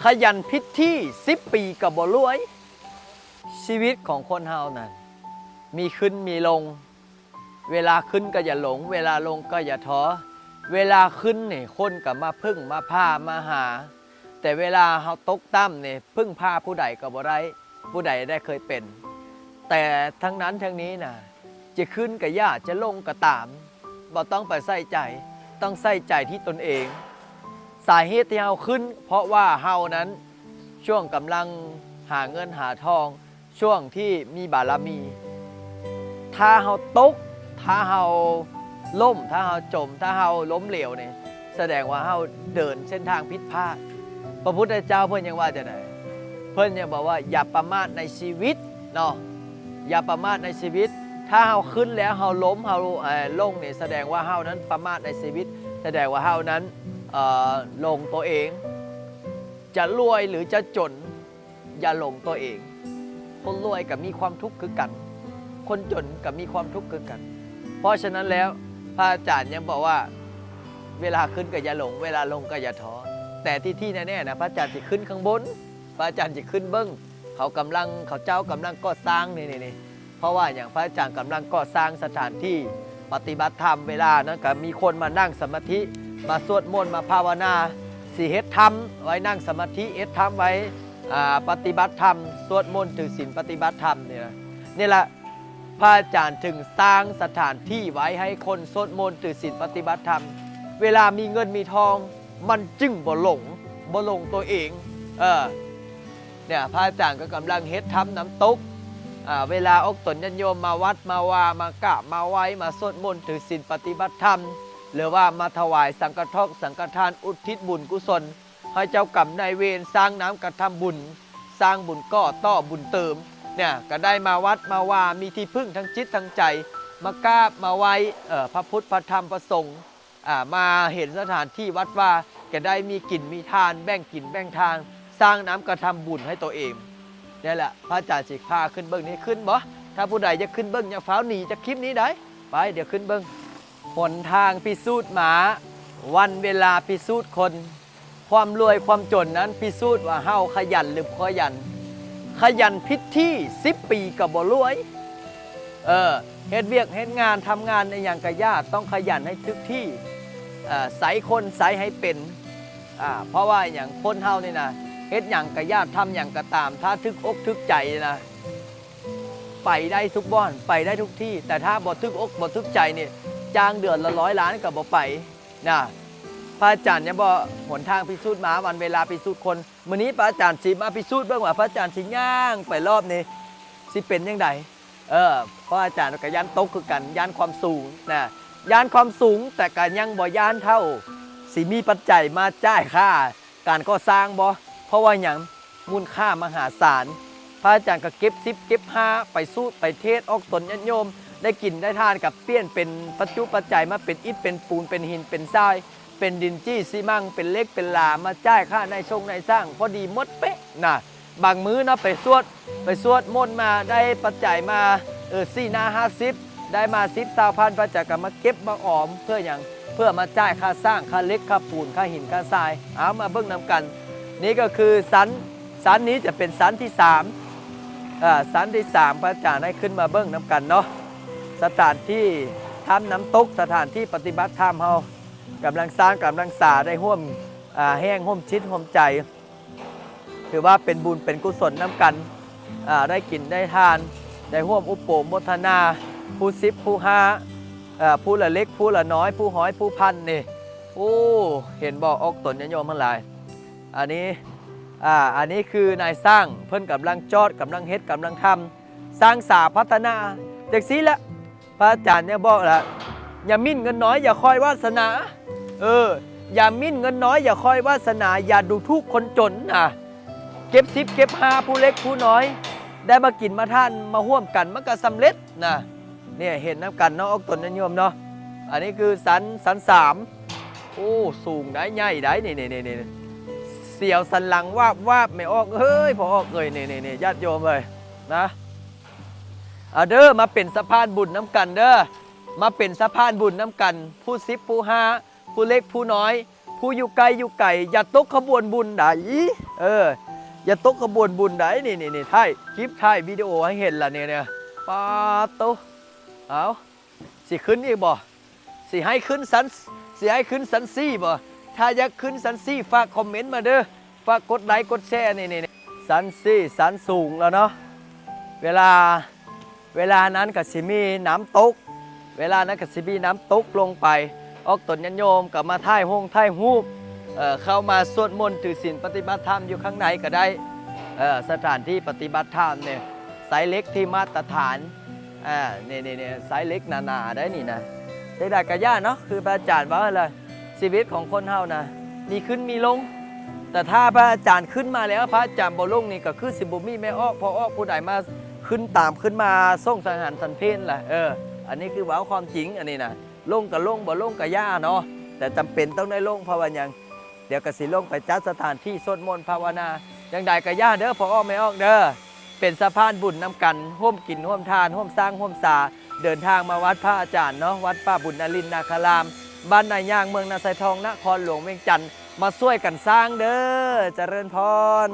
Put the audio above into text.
ขยันพิษที่10 ปีกับบ่รวย ชีวิตของคนเฮานั้นมีขึ้นมีลง เวลาขึ้นก็อย่าหลง เวลาลงก็อย่าท้อเวลาขึ้นเนี่ยคนก็มาพึ่งมาพามาหา แต่เวลาเฮาตกต่ำเนี่ยพึ่งพาผู้ใดก็บ่ได้ผู้ใดได้เคยเป็น แต่ทั้งนั้นทั้งนี้นะจะขึ้นก็ย่าจะลงก็ตามบ่ต้องไปใส่ใจต้องใส่ใจที่ตนเอง สาเหตุที่เฮาขึ้นเพราะว่าเฮานั้นช่วงกำลังหาเงินหาทองช่วงที่มีบารมี ถ้าเฮาตกถ้าเฮาล่มถ้าเฮาจมถ้าเฮาล้มเหลวเนี่ยแสดงว่าเฮาเดินเส้นทางผิดพลาดพระพุทธเจ้าเพิ่นยังว่าจะไหนเพิ่นยังบอกว่าอย่าประมาทในชีวิตเนาะอย่าประมาทในชีวิตถ้าเฮาขึ้นแล้วเฮาล้มเฮาลงเนี่ยแสดงว่าเฮานั้นประมาทในชีวิตแสดงว่าเฮานั้นลงตัวเองจะรวยหรือจะจนอย่าหลงตัวเองคนรวยกับมีความทุกข์คือกันคนจนกับมีความทุกข์คือกันเพราะฉะนั้นแล้วพระอาจารย์ยังบอกว่าเวลาขึ้นก็อย่าหลงเวลาลงก็อย่าท้อแต่ที่แน่ๆนะพระอาจารย์จะขึ้นข้างบนพระอาจารย์จะขึ้นเบิ้งเขาเจ้ากำลังก่อสร้างนี่เพราะว่าอย่างพระอาจารย์กำลังก่อสร้างสถานที่ปฏิบัติธรรมเวลานั้นก็มีคนมานั่งสมาธิมาสวดมนต์มาภาวนาสิเฮ็ดธรรมไว้นั่งสมาธิเฮ็ดธรรมไว้ปฏิบัติธรรมสวดมนต์ถือศีลปฏิบัติธรรมนี่แหละพระอาจารย์ถึงสร้างสถานที่ไว้ให้คนสวดมนต์ถือศีลปฏิบัติธรรมเวลามีเงินมีทองมันจึงบ่หลงตัวเองเนี่ยพระอาจารย์ก็กำลังเฮ็ดทำน้ำตกเวลาอกตนญาติโยมมาวัดมาวามากราบมาไหว้มาสวดมนต์ถือศีลปฏิบัติธรรมหรือว่ามาถวายสังฆทานสังฆทานอุทิศบุญกุศลให้เจ้ากรรมนายเวรสร้างน้ำกระทำบุญสร้างบุญก่อต่อบุญเติมเนี่ยก็ได้มาวัดมาว่ามีที่พึ่งทั้งจิตทั้งใจมากราบมาไหว้พระพุทธพระธรรมพระสงฆ์มาเห็นสถานที่วัดว่าก็ได้มีกินมีทานแบ่งกินแบ่งทานสร้างน้ำกระทำบุญให้ตัวเองนี่แหละพระอาจารย์สิพาขึ้นเบิ้งนี้ขึ้นบ่ถ้าผู้ใดจะขึ้นเบิ้งอย่าฟ้าวหนีจากคลิปนี้ได้ไปเดี๋ยวขึ้นเบิ้งหนทางพิสูจน์หมาวันเวลาพิสูจน์คนความรวยความจนนั้นพิสูจน์ว่าเฮาขยันหรือขยันพิษที่10 ปีกับบ่รวยเฮ็ดเวียกเฮ็ดงานทำงานในอย่างกะยากต้องขยันให้ทึกที่ใส่คนใส่ให้เป็นเพราะว่าอย่างคนเฮานี่นะเฮ็ดอย่างกะยากทำอย่างกะตามถ้าทึกอกทึกใจนะไปได้ทุกบ้านไปได้ทุกที่แต่ถ้าบ่ทึกอกบ่ทึกใจนี่จ้างเดือนละ100 ล้านก็บ่ไปนะพระอาจารย์เนี่ยบอกหนทางพิสูจน์หมาวันเวลาพิสูจน์คนมื้อนี้พระอาจารย์สิมาพิสูจน์เบิ่งว่าพระอาจารย์สิย่างไปรอบนี้สิเป็นจังไดเพราะอาจารย์ก็ย่านตกคือกันย่านความสูงนะย่านความสูงแต่ก็ยังบ่ย่านเท่าสิมีปัจจัยมาจ่ายค่าการก่อสร้างบ่เพราะว่าหยังมูลค่ามหาศาลพระอาจารย์ก็เก็บ10เก็บ5ไปสู้ไปเทศออกตนญาติโยมได้กินได้ทานกับเปลี่ยนเป็นปัจจุปัจจัยมาเป็นอิฐเป็นปูนเป็นหินเป็นทรายเป็นดินจี้ซีมังเป็นเล็กเป็นลามาจ่ายค่าในชงในสร้างพอดีหมดเป๊ะนะบางมื้อนะไปสวดมนต์มาได้ปัจจัยมา4-50ได้มา10-20,000พระอาจารย์ก็มาเก็บมาออมเพื่ออย่างเพื่อมาจ่ายค่าสร้างค่าเล็กค่าปูนค่าหินค่าทรายเอามาเบิ่งนำกันนี่ก็คือสันนี้จะเป็นสันที่3สันที่3พระอาจารย์ให้ขึ้นมาเบิ่งนำกันเนาะสถานที่ทำน้ำตกสถานที่ปฏิบัติธรรมเฮากำลังสร้างกำลังสาได้ร่วมแห้งร่วมชิดร่วมใจถือว่าเป็นบุญเป็นกุศลน้ำกันได้กินได้ทานได้ร่วมอุปโภคโมทนาผู้10ผู้5ผู้ละเล็กผู้ละน้อยผู้ห้อยผู้พันนี่โอ้เห็นบอกออกตนญาติโยมทั้งหลายอันนี้คือนายสร้างเพิ่นกำลังจอดกำลังเฮ็ดกำลังทำสร้างสาพัฒนาจากนี้ละพระอาจารย์เนี่ยบอกละอย่ามิ่นเงินน้อยอย่าคอยวาสนาอย่ามิ่นเงินน้อยอย่าคอยวาสนาอย่าดูทุกคนจนนะเก็บ10เก็บ5ผู้เล็กผู้น้อยได้มากินมาทานมาร่วมกันมันก็สำเร็จนะเนี่ยเห็นน้ำกันเนาะออกตนญาติโยมเนาะอันนี้คือสัน3โอ้สูงได้ใหญ่ได้นี่เสียวสันหลังวาบไม่ออกเฮ้ยพอออกเลยนี่ญาติโยมเลยนะเด้อมาเป็นสะพานบุญน้ำกันเด้อมาเป็นสะพานบุญน้ำกันผู้10ผู้5ผู้เล็กผู้น้อยผ ผู้อยู่ไกลอยู่ไกลอย่าตกขบวนบุญใดอย่าตกขบวนบุญใดนี่ถ่ายคลิปถ่ายวิดีโอให้เห็นล่ะเนี่ยปาโตเอาสิขึ้นอีกบ่สิให้ขึ้นสันซี่บ่ถ้าอยากขึ้นสันซี่ฝากคอมเมนต์มาเด้อฝากกดไลค์กดแชร์นี่สันซี่สันสูงแล้วเนาะเวลานั้นก็สิมีน้ำตกลงไปออกตนยันโยมกับมาท่ายหูปเข้ามาสวดมนต์ถือศีลปฏิบัติธรรมอยู่ข้างในก็ได้สถานที่ปฏิบัติธรรมเนี่ยไซส์เล็กที่มาตรฐานนี่ไซส์เล็กหนาๆได้นี่นะได้กระย่าเนาะคือพระอาจารย์ว่าอะไรชีวิตของคนเฮานะมีขึ้นมีลงแต่ถ้าพระอาจารย์ขึ้นมาแล้วพระอาจารย์บ่ลงนี่ก็คือสิบ่มีแม่อ้อพออ้อผู้ใดมาขึ้นตามขึ้นมาส่งสังหารสันเพลแหละอันนี้คือว่าความจริงอันนี้นะลงกับลงบ่ลงกับย่าเนาะแต่จำเป็นต้องได้ลงเพราะว่าอย่างเดี๋ยวก็สิลงไปจัดสถานที่สวดมนต์ภาวนาอย่างใดกับย่าเด้อพออ้อไม่ออกเด้อเป็นสะพานบุญนำกันร่วมกินร่วมทานร่วมสร้างร่วมสาเดินทางมาวัดพระอาจารย์เนาะวัดป้าบุญนรินทร์นาคารามบ้านนายย่างเมืองนาไซทองนครหลวงเวียงจันทร์มาช่วยกันสร้างเด้อเจริญพร